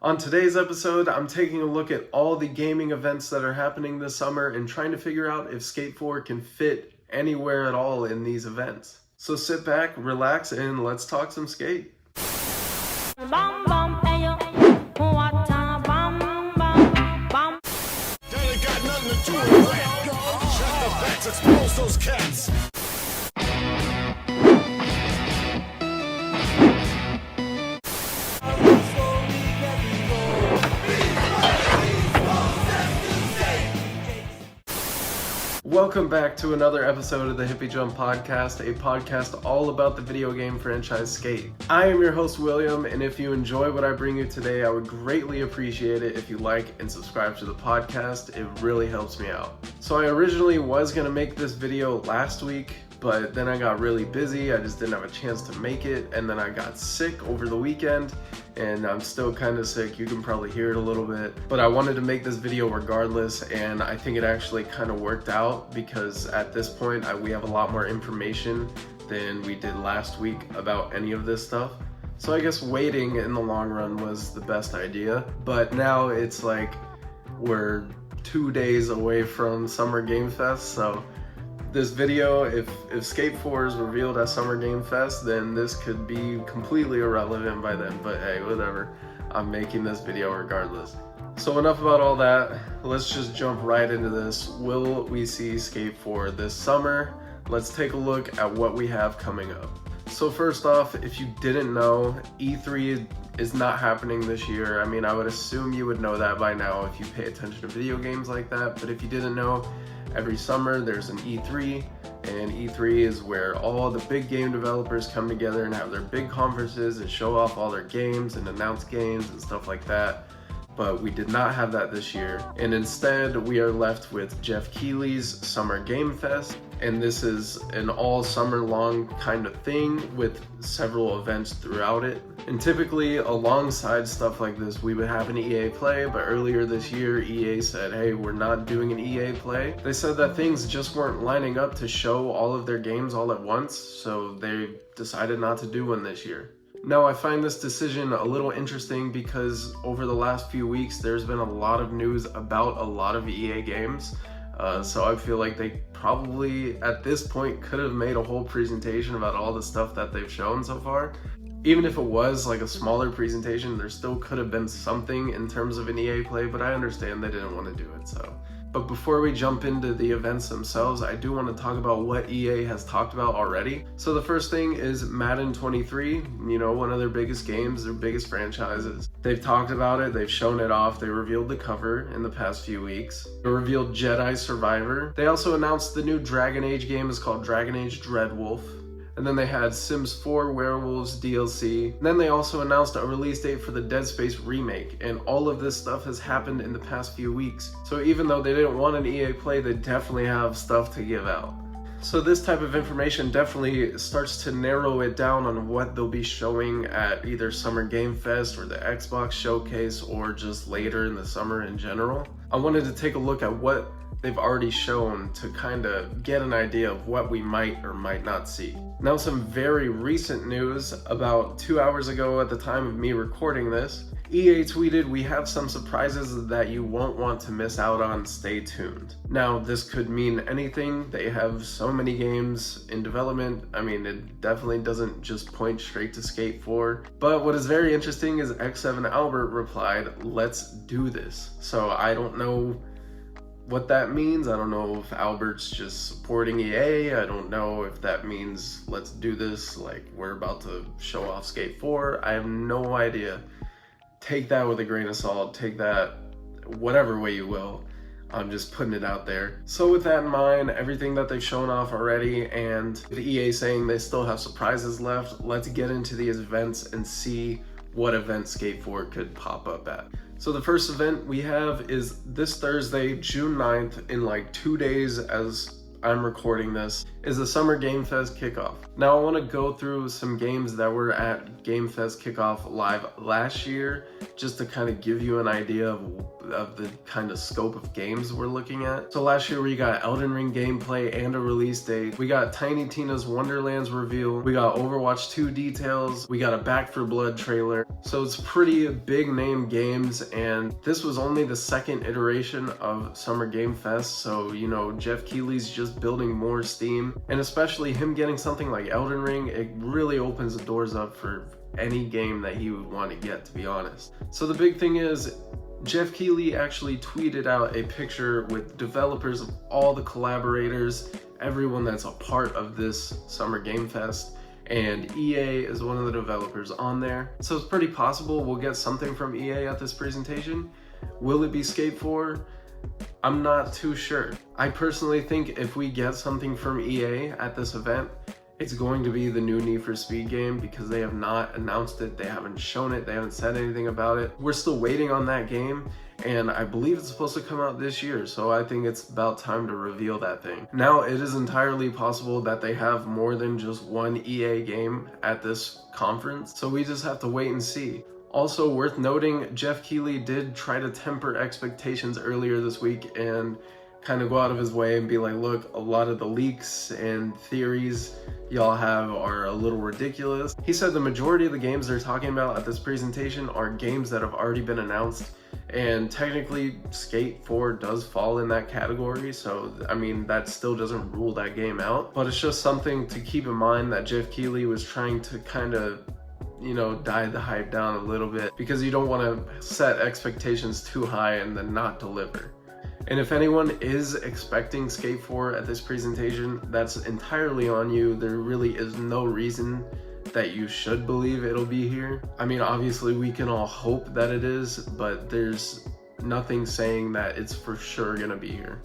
On today's episode, I'm taking a look at all the gaming events that are happening this summer and trying to figure out if Skate 4 can fit anywhere at all in these events. So sit back, relax, and let's talk some skate. Expose those cats. Welcome back to another episode of the Hippy Jump Podcast, a podcast all about the video game franchise Skate. I am your host, William, and if you enjoy what I bring you today, I would greatly appreciate it if you like and subscribe to the podcast. It really helps me out. So I originally was going to make this video last week, but then I got really busy. I just didn't have a chance to make it, and then I got sick over the weekend, and I'm still kind of sick. You can probably hear it a little bit, but I wanted to make this video regardless, and I think it actually kind of worked out because at this point we have a lot more information than we did last week about any of this stuff. So I guess waiting in the long run was the best idea, but now it's like we're 2 days away from Summer Game Fest, so this video, if Skate 4 is revealed at Summer Game Fest, then this could be completely irrelevant by then, but hey, whatever. I'm making this video regardless. So enough about all that, let's just jump right into this. Will we see Skate 4 this summer? Let's take a look at what we have coming up. So first off, if you didn't know, E3 is not happening this year. I mean, I would assume you would know that by now if you pay attention to video games like that, but if you didn't know, every summer there's an E3, and E3 is where all the big game developers come together and have their big conferences and show off all their games and announce games and stuff like that. But we did not have that this year, and instead we are left with Jeff Keighley's Summer Game Fest, and this is an all summer long kind of thing with several events throughout it. And typically alongside stuff like this we would have an EA Play, but earlier this year EA said, hey, we're not doing an EA Play. They said that things just weren't lining up to show all of their games all at once, so they decided not to do one this year. Now, I find this decision a little interesting because over the last few weeks there's been a lot of news about a lot of EA games. So I feel like they probably at this point could have made a whole presentation about all the stuff that they've shown so far. Even if it was like a smaller presentation, there still could have been something in terms of an EA Play, but I understand they didn't want to do it. So. But before we jump into the events themselves, I do want to talk about what EA has talked about already. So the first thing is Madden 23, you know, one of their biggest games, their biggest franchises. They've talked about it, they've shown it off, they revealed the cover in the past few weeks. They revealed Jedi Survivor. They also announced the new Dragon Age game is called Dragon Age Dreadwolf. And then they had Sims 4 Werewolves DLC. And then they also announced a release date for the Dead Space remake. And all of this stuff has happened in the past few weeks. So even though they didn't want an EA Play, they definitely have stuff to give out. So this type of information definitely starts to narrow it down on what they'll be showing at either Summer Game Fest or the Xbox Showcase or just later in the summer in general. I wanted to take a look at what they've already shown to kind of get an idea of what we might or might not see. Now, some very recent news. About 2 hours ago at the time of me recording this, EA tweeted, "We have some surprises that you won't want to miss out on, stay tuned." Now, this could mean anything. They have so many games in development. I mean, it definitely doesn't just point straight to Skate 4. But what is very interesting is X7 Albert replied, "Let's do this." So I don't know what that means. I don't know if Albert's just supporting EA. I don't know if that means let's do this, like we're about to show off Skate 4. I have no idea. Take that with a grain of salt. Take that whatever way you will. I'm just putting it out there. So with that in mind, everything that they've shown off already, and the EA saying they still have surprises left, let's get into these events and see what event Skate 4 could pop up at. So the first event we have is this Thursday, June 9th, in like 2 days, as I'm recording this, is the Summer Game Fest kickoff. Now I want to go through some games that were at Game Fest kickoff live last year, just to kind of give you an idea of the kind of scope of games we're looking at. So last year we got Elden Ring gameplay and a release date. We got Tiny Tina's Wonderlands reveal. We got Overwatch 2 details. We got a Back 4 Blood trailer. So it's pretty big name games, and this was only the second iteration of Summer Game Fest. So, you know, Jeff Keighley's just building more steam, and especially him getting something like Elden Ring, it really opens the doors up for any game that he would want to get, to be honest. So the big thing is, Jeff Keighley actually tweeted out a picture with developers of all the collaborators, everyone that's a part of this Summer Game Fest, and EA is one of the developers on there. So it's pretty possible we'll get something from EA at this presentation. Will it be Skate 4? I'm not too sure. I personally think if we get something from EA at this event, it's going to be the new Need for Speed game, because they have not announced it, they haven't shown it, they haven't said anything about it. We're still waiting on that game, and I believe it's supposed to come out this year, so I think it's about time to reveal that thing. Now, it is entirely possible that they have more than just one EA game at this conference, so we just have to wait and see. Also worth noting, Jeff Keighley did try to temper expectations earlier this week and kind of go out of his way and be like, look, a lot of the leaks and theories y'all have are a little ridiculous. He said the majority of the games they're talking about at this presentation are games that have already been announced, and technically Skate 4 does fall in that category, so I mean that still doesn't rule that game out, but it's just something to keep in mind that Jeff Keighley was trying to kind of, you know, die the hype down a little bit, because you don't want to set expectations too high and then not deliver. And if anyone is expecting Skate 4 at this presentation, that's entirely on you. There really is no reason that you should believe it'll be here. I mean, obviously we can all hope that it is, but there's nothing saying that it's for sure gonna be here.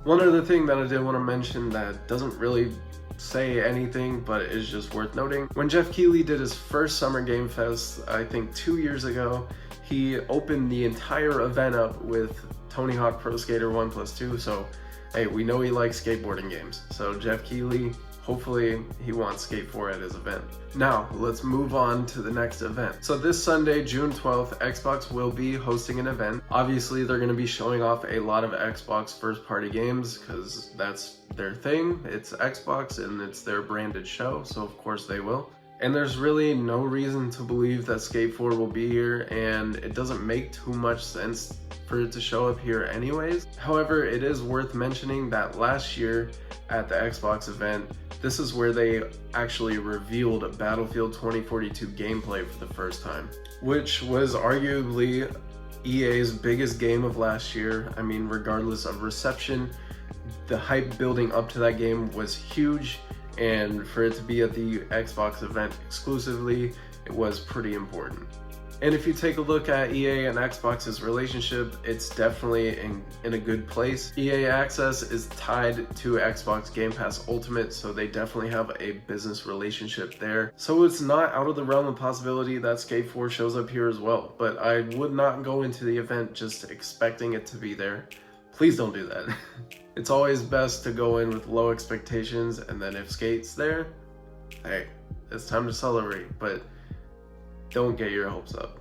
One other thing that I did want to mention that doesn't really say anything, but is just worth noting. When Jeff Keighley did his first Summer Game Fest, I think 2 years ago, he opened the entire event up with Tony Hawk Pro Skater 1+2, so hey, we know he likes skateboarding games. So Jeff Keighley, hopefully he wants Skate 4 at his event. Now, let's move on to the next event. So this Sunday, June 12th, Xbox will be hosting an event. Obviously, they're going to be showing off a lot of Xbox first-party games, because that's their thing. It's Xbox and it's their branded show, so of course they will. And there's really no reason to believe that Skate 4 will be here, and it doesn't make too much sense for it to show up here anyways. However, it is worth mentioning that last year at the Xbox event, this is where they actually revealed Battlefield 2042 gameplay for the first time, which was arguably EA's biggest game of last year. I mean, regardless of reception, the hype building up to that game was huge, and for it to be at the Xbox event exclusively, it was pretty important. And if you take a look at EA and Xbox's relationship, it's definitely in a good place. EA Access is tied to Xbox Game Pass Ultimate, so they definitely have a business relationship there. So it's not out of the realm of possibility that Skate 4 shows up here as well, but I would not go into the event just expecting it to be there. Please don't do that. It's always best to go in with low expectations, and then if Skate's there, hey, it's time to celebrate, but don't get your hopes up.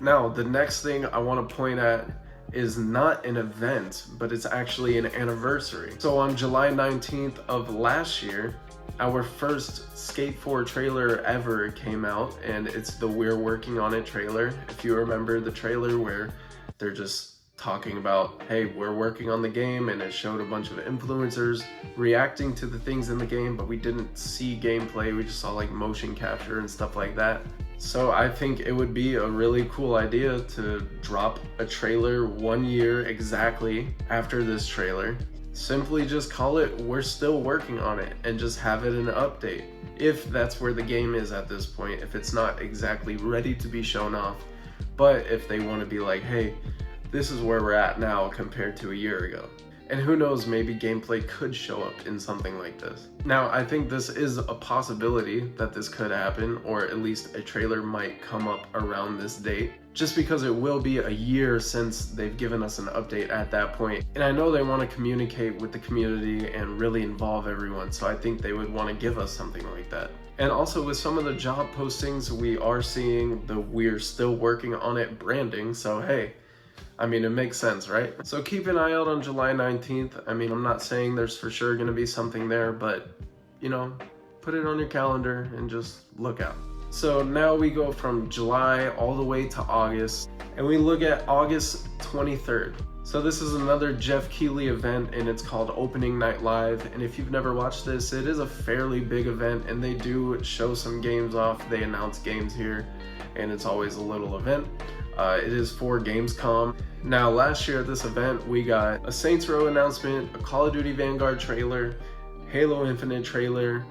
Now, the next thing I want to point at is not an event, but it's actually an anniversary. So on July 19th of last year, our first Skate 4 trailer ever came out, and it's the We're Working on It trailer. If you remember the trailer where they're just talking about, hey, we're working on the game, and it showed a bunch of influencers reacting to the things in the game, but we didn't see gameplay, we just saw like motion capture and stuff like that. So I think it would be a really cool idea to drop a trailer 1 year exactly after this trailer. Simply just call it We're Still Working on It, and just have it in an update. If that's where the game is at this point, if it's not exactly ready to be shown off, but if they want to be like, hey, this is where we're at now compared to a year ago. And who knows, maybe gameplay could show up in something like this. Now, I think this is a possibility that this could happen, or at least a trailer might come up around this date. just because it will be a year since they've given us an update at that point. And I know they want to communicate with the community and really involve everyone, so I think they would want to give us something like that. And also with some of the job postings, we are seeing the "we're still working on it" branding, so hey, I mean, it makes sense, right? So keep an eye out on July 19th. I mean, I'm not saying there's for sure going to be something there, but, you know, put it on your calendar and just look out. So now we go from July all the way to August, and we look at August 23rd. So this is another Jeff Keighley event, and it's called Opening Night Live. And if you've never watched this, it is a fairly big event, and they do show some games off. They announce games here, and it's always a little event. It is for Gamescom. Now, last year at this event, we got a Saints Row announcement, a Call of Duty Vanguard trailer, Halo Infinite trailer,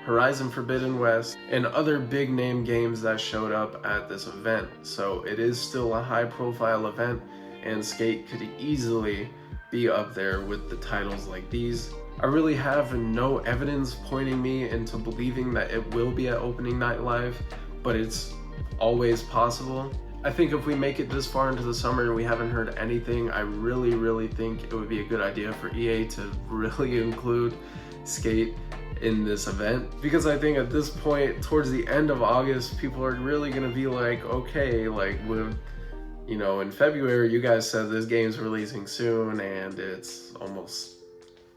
Horizon Forbidden West, and other big name games that showed up at this event. So it is still a high profile event, and Skate could easily be up there with the titles like these. I really have no evidence pointing me into believing that it will be at Opening Night Live, but it's always possible. I think if we make it this far into the summer and we haven't heard anything, I really think it would be a good idea for EA to really include Skate in this event, because I think at this point, towards the end of August, people are really gonna be like, okay, like, with, you know, in February you guys said this game's releasing soon, and it's almost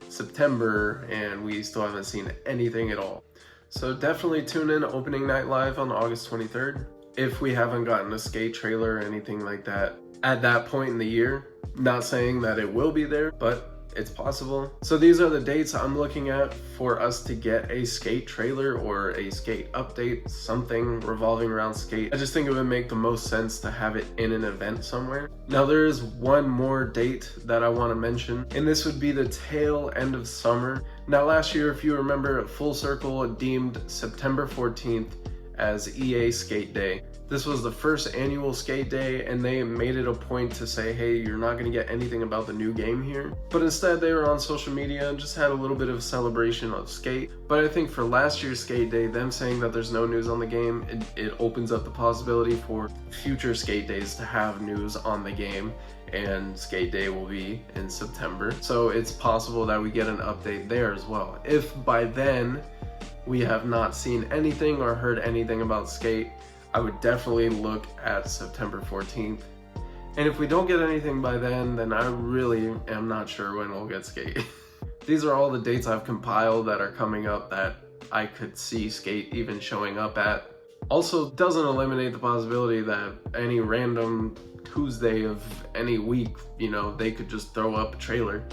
September and we still haven't seen anything at all. So definitely tune in Opening Night Live on August 23rd. If we haven't gotten a Skate trailer or anything like that at that point in the year. Not saying that it will be there, but it's possible. So these are the dates I'm looking at for us to get a Skate trailer or a Skate update, something revolving around Skate. I just think it would make the most sense to have it in an event somewhere. Now there is one more date that I want to mention, and this would be the tail end of summer. Now last year, if you remember, Full Circle deemed September 14th as EA Skate Day. This was the first annual Skate Day, and they made it a point to say, hey, you're not going to get anything about the new game here. But instead they were on social media and just had a little bit of a celebration of Skate. But I think for last year's Skate Day, them saying that there's no news on the game, it opens up the possibility for future Skate Days to have news on the game, and Skate Day will be in September. So it's possible that we get an update there as well. If by then we have not seen anything or heard anything about Skate, I would definitely look at September 14th. And if we don't get anything by then I really am not sure when we'll get Skate. These are all the dates I've compiled that are coming up that I could see Skate even showing up at. Also, doesn't eliminate the possibility that any random Tuesday of any week, you know, they could just throw up a trailer.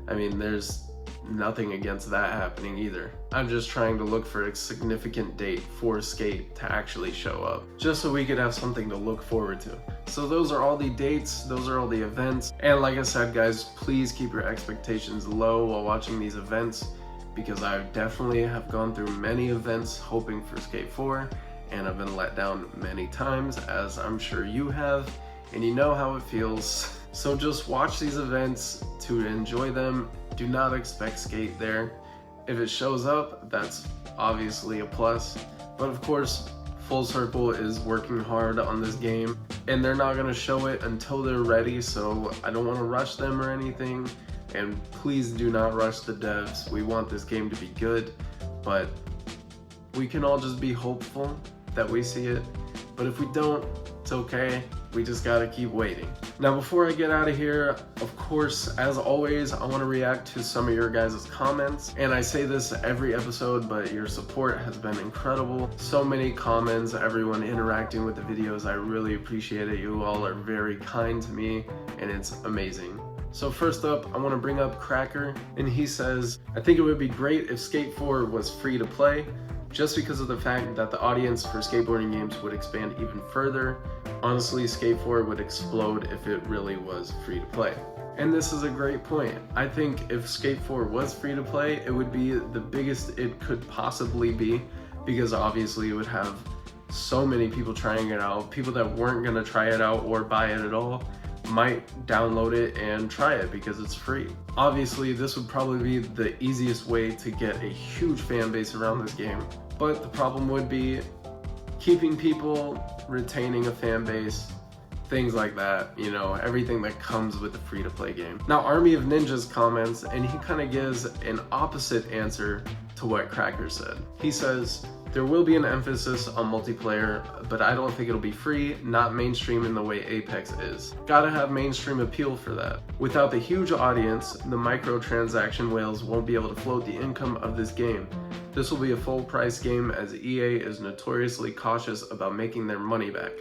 I mean, there's nothing against that happening either. I'm just trying to look for a significant date for Skate to actually show up, just so we could have something to look forward to. So those are all the dates, those are all the events, and like I said guys, please keep your expectations low while watching these events, because I definitely have gone through many events hoping for Skate 4, and I've been let down many times, as I'm sure you have, and you know how it feels. So just watch these events to enjoy them. Do not expect Skate there. If it shows up, that's obviously a plus. But of course, Full Circle is working hard on this game, and they're not gonna show it until they're ready, so I don't wanna rush them or anything. And please do not rush the devs. We want this game to be good, but we can all just be hopeful that we see it. But if we don't, it's okay. We just gotta keep waiting. Now before I get out of here, of course, as always, I want to react to some of your guys' comments. And I say this every episode, but your support has been incredible. So many comments, everyone interacting with the videos. I really appreciate it. You all are very kind to me, and it's amazing. So first up, I want to bring up Cracker, and he says, I think it would be great if Skate 4 was free to play, just because of the fact that the audience for skateboarding games would expand even further. Honestly, Skate 4 would explode if it really was free to play. And this is a great point. I think if Skate 4 was free to play, it would be the biggest it could possibly be, because obviously it would have so many people trying it out. People that weren't gonna try it out or buy it at all might download it and try it because it's free. Obviously, this would probably be the easiest way to get a huge fan base around this game. But the problem would be keeping people, retaining a fan base, things like that, you know, everything that comes with the free-to-play game. Now, Army of Ninjas comments, and he kind of gives an opposite answer to what Cracker said. He says, there will be an emphasis on multiplayer, but I don't think it'll be free, not mainstream in the way Apex is. Gotta have mainstream appeal for that. Without the huge audience, the microtransaction whales won't be able to float the income of this game. This will be a full price game as EA is notoriously cautious about making their money back.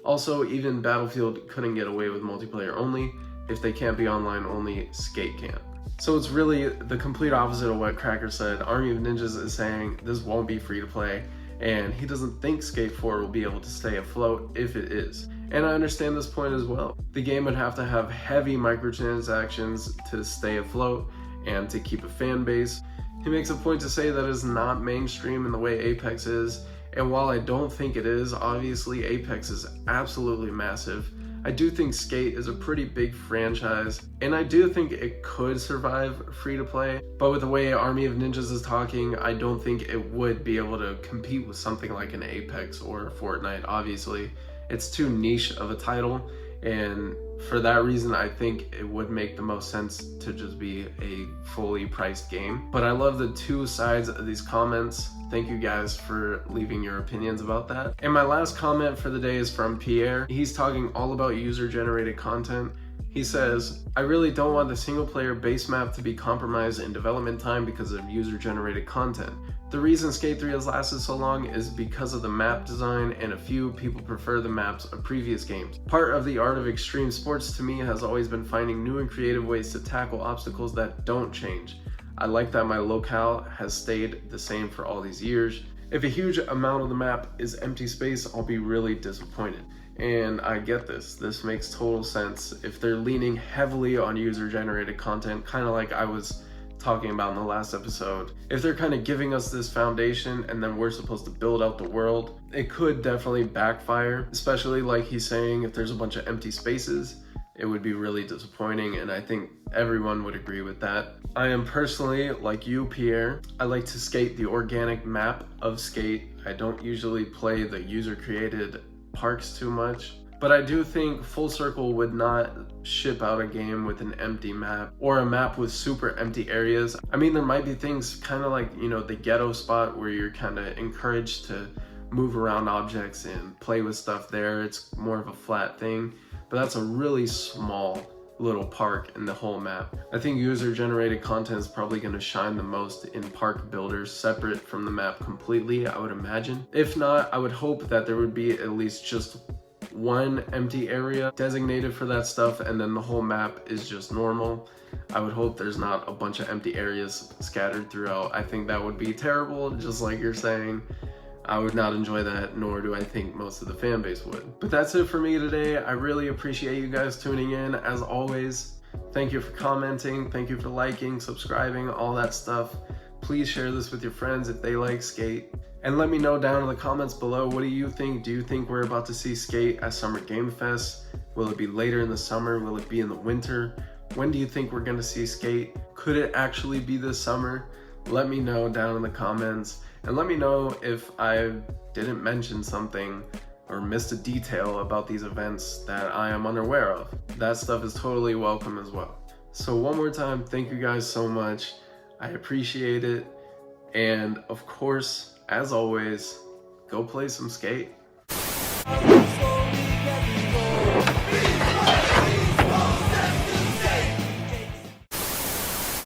Also, even Battlefield couldn't get away with multiplayer only. If they can't be online only, Skate can't. So it's really the complete opposite of what Cracker said. Army of Ninjas is saying this won't be free to play, and he doesn't think Skate 4 will be able to stay afloat if it is. And I understand this point as well. The game would have to have heavy microtransactions to stay afloat and to keep a fan base. He makes a point to say that it's not mainstream in the way Apex is, and while I don't think it is, obviously Apex is absolutely massive. I do think Skate is a pretty big franchise, and I do think it could survive free to play, but with the way Army of Ninjas is talking, I don't think it would be able to compete with something like an Apex or Fortnite. Obviously, it's too niche of a title, and for that reason, I think it would make the most sense to just be a fully priced game. But I love the two sides of these comments. Thank you guys for leaving your opinions about that. And my last comment for the day is from Pierre. He's talking all about user-generated content. He says, I really don't want the single-player base map to be compromised in development time because of user-generated content. The reason Skate 3 has lasted so long is because of the map design, and a few people prefer the maps of previous games. Part of the art of extreme sports to me has always been finding new and creative ways to tackle obstacles that don't change. I like that my locale has stayed the same for all these years. If a huge amount of the map is empty space, I'll be really disappointed. And I get this. This makes total sense. If they're leaning heavily on user-generated content, kind of like I was talking about in the last episode, if they're kind of giving us this foundation and then we're supposed to build out the world, it could definitely backfire, especially like he's saying, if there's a bunch of empty spaces, it would be really disappointing, and I think everyone would agree with that. I am personally, like you, Pierre, I like to skate the organic map of Skate. I don't usually play the user-created parks too much, but I do think Full Circle would not ship out a game with an empty map or a map with super empty areas. I mean, there might be things kind of like, you know, the ghetto spot where you're kind of encouraged to move around objects and play with stuff there. It's more of a flat thing, but that's a really small little park in the whole map. I think user-generated content is probably going to shine the most in park builders separate from the map completely, I would imagine. If not, I would hope that there would be at least just one empty area designated for that stuff, and then the whole map is just normal. I would hope there's not a bunch of empty areas scattered throughout. I think that would be terrible, just like you're saying. I would not enjoy that, nor do I think most of the fan base would. But that's it for me today. I really appreciate you guys tuning in. As always, thank you for commenting, thank you for liking, subscribing, all that stuff. Please share this with your friends if they like Skate. And let me know down in the comments below, what do you think? Do you think we're about to see Skate at Summer Game Fest? Will it be later in the summer? Will it be in the winter? When do you think we're gonna see Skate? Could it actually be this summer? Let me know down in the comments. And let me know if I didn't mention something or missed a detail about these events that I am unaware of. That stuff is totally welcome as well. So one more time, thank you guys so much. I appreciate it. And of course, as always, go play some Skate.